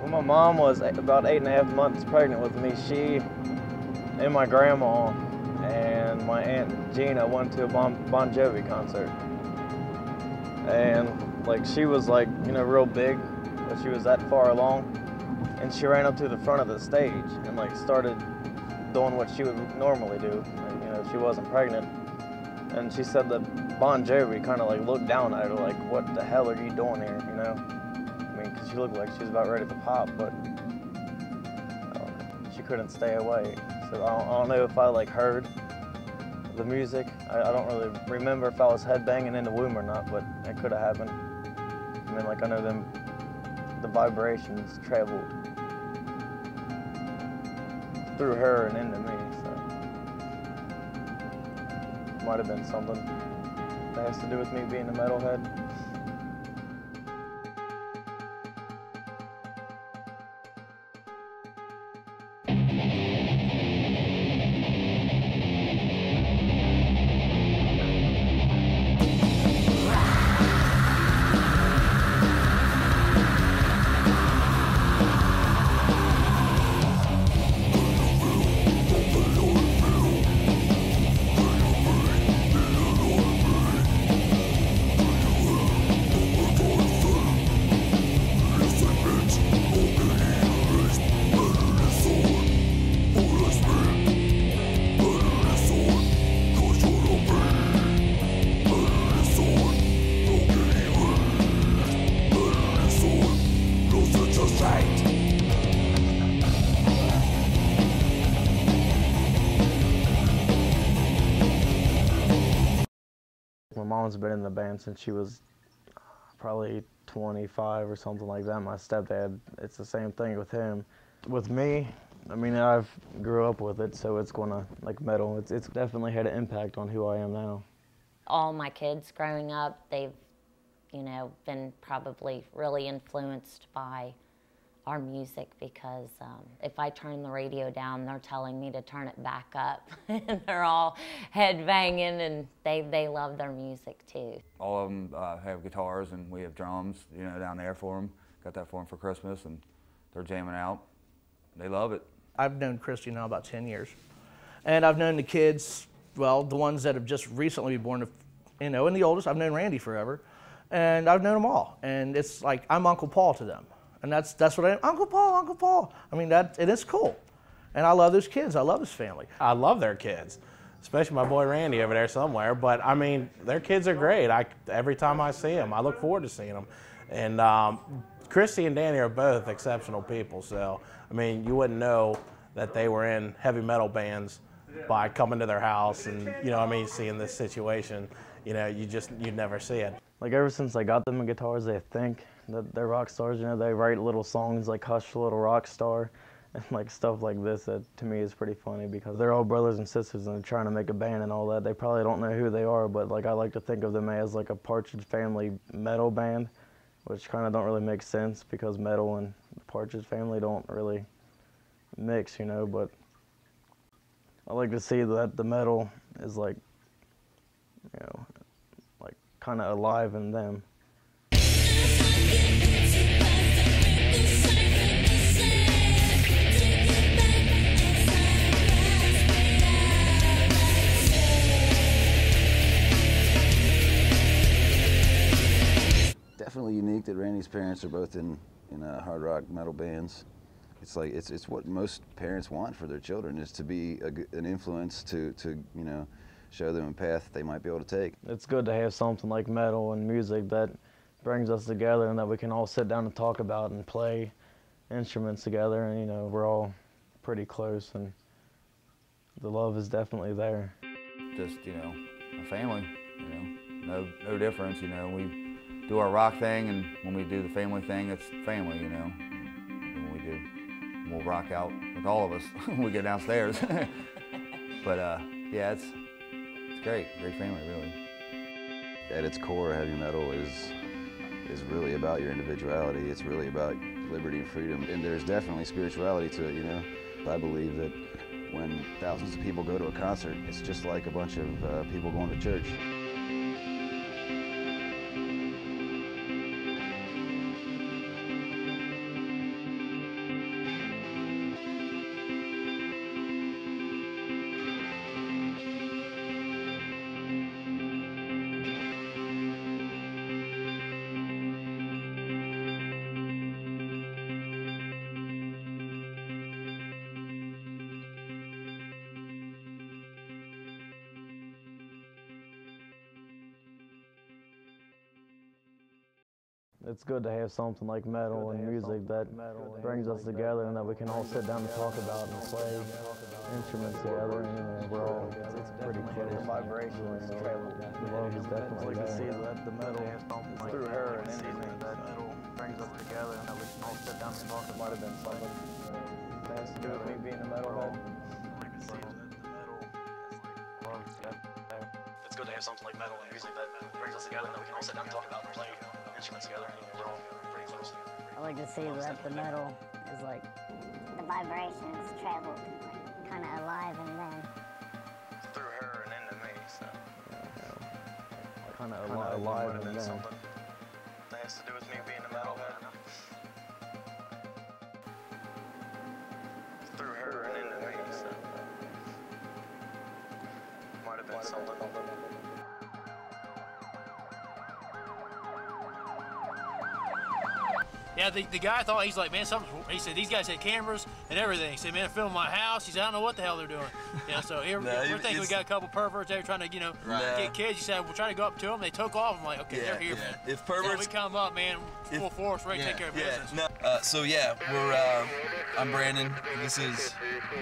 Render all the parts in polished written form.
When my mom was about 8.5 months pregnant with me, she and my grandma and my Aunt Gina went to a Bon Jovi concert. And like she was like, you know, real big, but she was that far along. And she ran up to the front of the stage and like started doing what she would normally do. And, you know, she wasn't pregnant. And she said that Bon Jovi kind of like looked down at her like, what the hell are you doing here, you know? I mean, because she looked like she was about ready to pop, but she couldn't stay away. So I don't know if I like heard the music. I don't really remember if I was headbanging in the womb or not, but it could have happened. I mean, like I know the vibrations traveled through her and into me, so might have been something that has to do with me being a metalhead. My mom's been in the band since she was probably 25 or something like that. My stepdad, it's the same thing with him. With me, I mean, I've grew up with it, so it's gonna, like metal, it's definitely had an impact on who I am now. All my kids growing up, they've, you know, been probably really influenced by our music because if I turn the radio down, they're telling me to turn it back up. And they're all head banging and they love their music too. All of them have guitars and we have drums, you know, down there for them. Got that for them for Christmas and they're jamming out. They love it. I've known Christy now about 10 years. And I've known the kids, well, the ones that have just recently been born, you know, and the oldest, I've known Randy forever. And I've known them all. And it's like, I'm Uncle Paul to them. And that's what I am, Uncle Paul, Uncle Paul. I mean, it is cool. And I love those kids, I love his family. I love their kids, especially my boy Randy over there somewhere. But I mean, their kids are great. Every time I see them, I look forward to seeing them. And Christy and Danny are both exceptional people. So, I mean, you wouldn't know that they were in heavy metal bands by coming to their house and, you know what I mean, seeing this situation. You know, you'd never see it. Like ever since I got them in guitars, they think that they're rock stars. You know, they write little songs like "Hush, Little Rock Star," and like stuff like this. That to me is pretty funny because they're all brothers and sisters and they're trying to make a band and all that. They probably don't know who they are, but like I like to think of them as like a Partridge Family metal band, which kind of don't really make sense because metal and the Partridge Family don't really mix, you know. But I like to see that the metal is like, you know, like kind of alive in them. Definitely unique that Randy's parents are both in hard rock metal bands. It's like it's what most parents want for their children, is to be an influence to you know, show them a path they might be able to take. It's good to have something like metal and music that brings us together and that we can all sit down and talk about and play instruments together, and you know, we're all pretty close and the love is definitely there. Just, you know, a family, you know, no difference, you know. We do our rock thing, and when we do the family thing, it's family, you know. When we do, we'll rock out with all of us when we go downstairs. But yeah, it's great family, really. At its core, heavy metal is really about your individuality. It's really about liberty and freedom, and there's definitely spirituality to it, you know. I believe that when thousands of people go to a concert, it's just like a bunch of people going to church. It's good to have something like metal and music that brings us together and that we can all sit down and talk about and play instruments together. And we're all, it's pretty close. The vibrations travel. The love is definitely there. I like to see that the metal through her and anything that metal brings us together and that we can all sit down and talk about it. Might have been something that has to do with me being a metalhead. I like to see that the metal is like love is there. It's good to have something like metal and music that brings us together and that we can all sit down and talk about and play instruments together. We're all pretty close. I like to see that the metal is like the vibrations travel kind of alive and then through her and into me, so kind of alive and then something that has to do with me being a metalhead. Through her and into me, so might have been something. Yeah, the guy thought, he's like, man, he said, these guys had cameras and everything. He said, man, they're filming my house. He said, I don't know what the hell they're doing. Yeah, so here, we're thinking we got a couple perverts there trying to, get kids. He said, we're trying to go up to them. They took off. I'm like, okay, they're here, man. If perverts... So we come up, man, full force, ready to take care of business. No. I'm Brandon. This is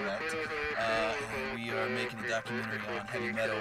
Wrecked. And we are making a documentary on heavy metal.